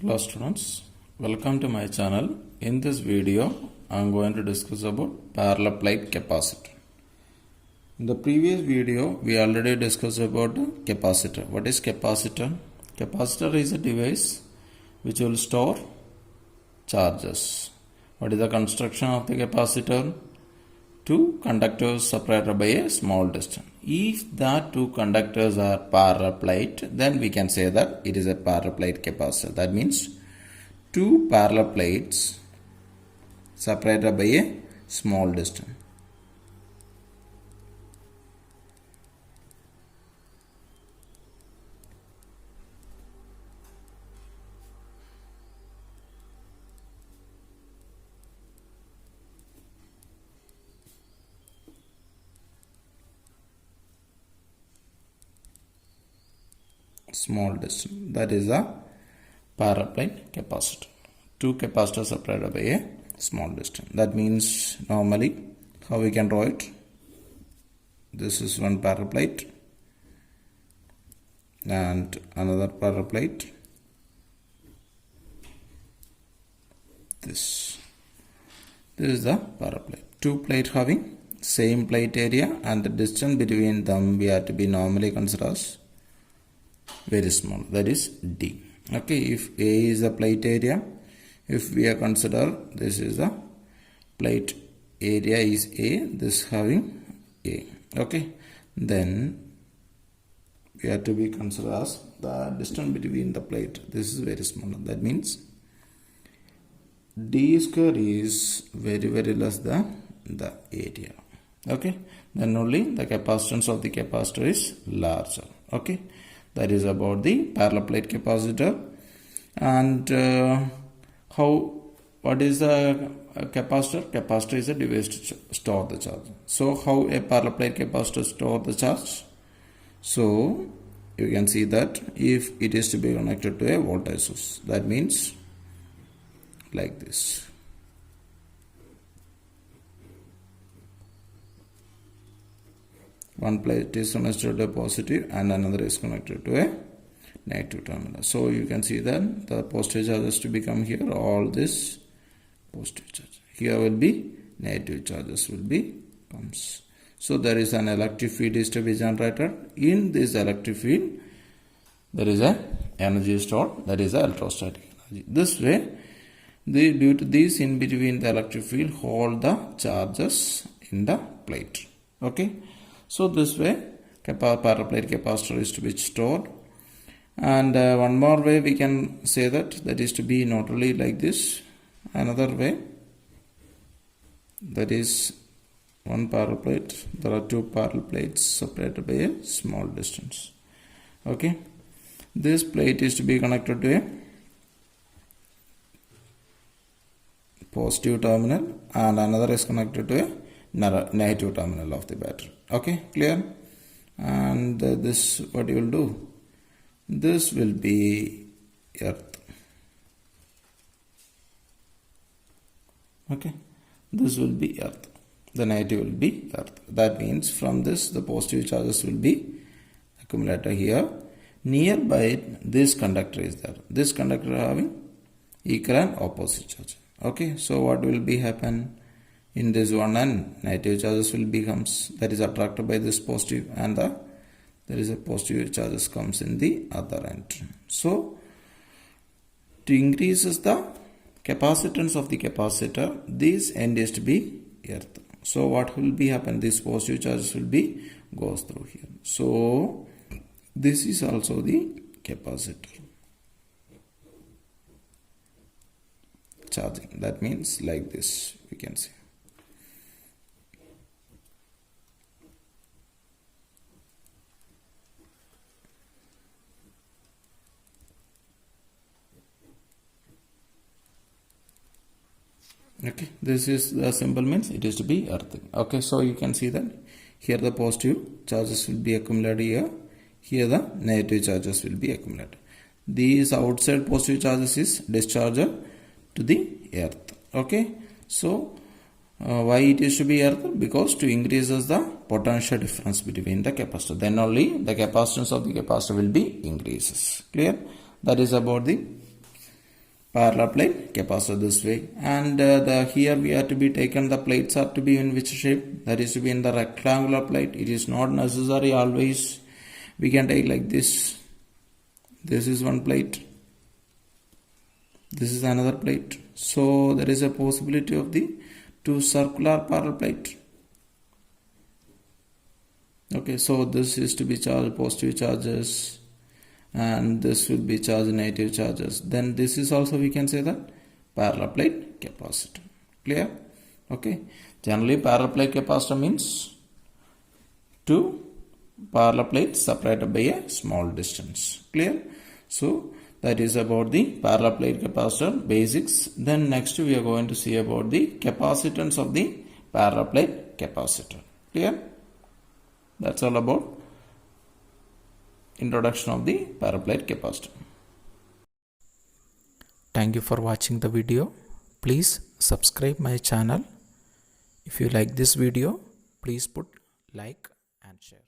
Hello students, welcome to my channel. In this video I am going to discuss about parallel plate capacitor. In the previous video we already discussed about capacitor. What is capacitor? Capacitor is a device which will store charges. What is the construction of the capacitor? Two conductors separated by a small distance. If that two conductors are parallel plate, then we can say that it is a parallel plate capacitor. That means two parallel plates separated by a small distance. Small distance, that is a parallel plate capacitor. Two capacitors separated by a small distance. That means normally how we can draw it? This is one parallel plate and another parallel plate. This is the parallel plate. Two plates having same plate area and the distance between them we have to be normally considered as very small, that is D. Okay, if A is the plate area, if we are consider this is the plate area is A, this having A. Okay, then we have to be considered as the distance between the plate. This is very small. That means D square is very less than the area. Okay, then only the capacitance of the capacitor is larger. Okay, that is about the parallel plate capacitor. And what is the capacitor? Capacitor is a device to store the charge. So how a parallel plate capacitor store the charge? So you can see that if it is to be connected to a voltage source, that means like this. One plate is connected to a positive and another is connected to a negative terminal. So you can see that the positive charges to become here, all this positive charge. Here will be negative charges will be comes. So there is an electric field is to be generated. In this electric field, there is a energy stored, that is a electrostatic energy. This way, due to this in between the electric field hold the charges in the plate. Okay. So this way parallel plate capacitor is to be stored. And one more way we can say that is to be not only like this. Another way, that is one parallel plate. There are two parallel plates separated by a small distance. Okay, this plate is to be connected to a positive terminal and another is connected to a negative terminal of the battery. Okay, clear? And this, what you will do? This will be earth. Okay, this will be earth. The negative will be earth. That means from this the positive charges will be accumulated here. Nearby this conductor is there. This conductor having equal and opposite charge. Okay, so what will be happen? In this one and negative charges will becomes, that is attracted by this positive, and there is a positive charges comes in the other end. So to increases the capacitance of the capacitor, this end is to be earth. So what will be happen? This positive charges will be goes through here. So this is also the capacitor charging. That means like this we can see. Okay, this is the symbol means it is to be earthing. Okay, so you can see that here the positive charges will be accumulated here. Here the negative charges will be accumulated. These outside positive charges is discharged to the earth. Okay, so why it is to be earth? Because to increases the potential difference between the capacitor. Then only the capacitance of the capacitor will be increases. Clear? That is about the parallel plate capacitor this way, and here we are to be taken, the plates are to be in which shape, that is to be in the rectangular plate. It is not necessary always we can take like this. This is one plate, this is another plate, so there is a possibility of the two circular parallel plate. Okay, so this is to be charged positive charges, and this will be charged negative charges. Then this is also, we can say that parallel plate capacitor. Clear? Okay, generally parallel plate capacitor means two parallel plates separated by a small distance. Clear? So that is about the parallel plate capacitor basics. Then next we are going to see about the capacitance of the parallel plate capacitor. Clear? That's all about introduction of the parallel plate capacitor. Thank you for watching the video. Please subscribe my channel. If you like this video, please put like and share.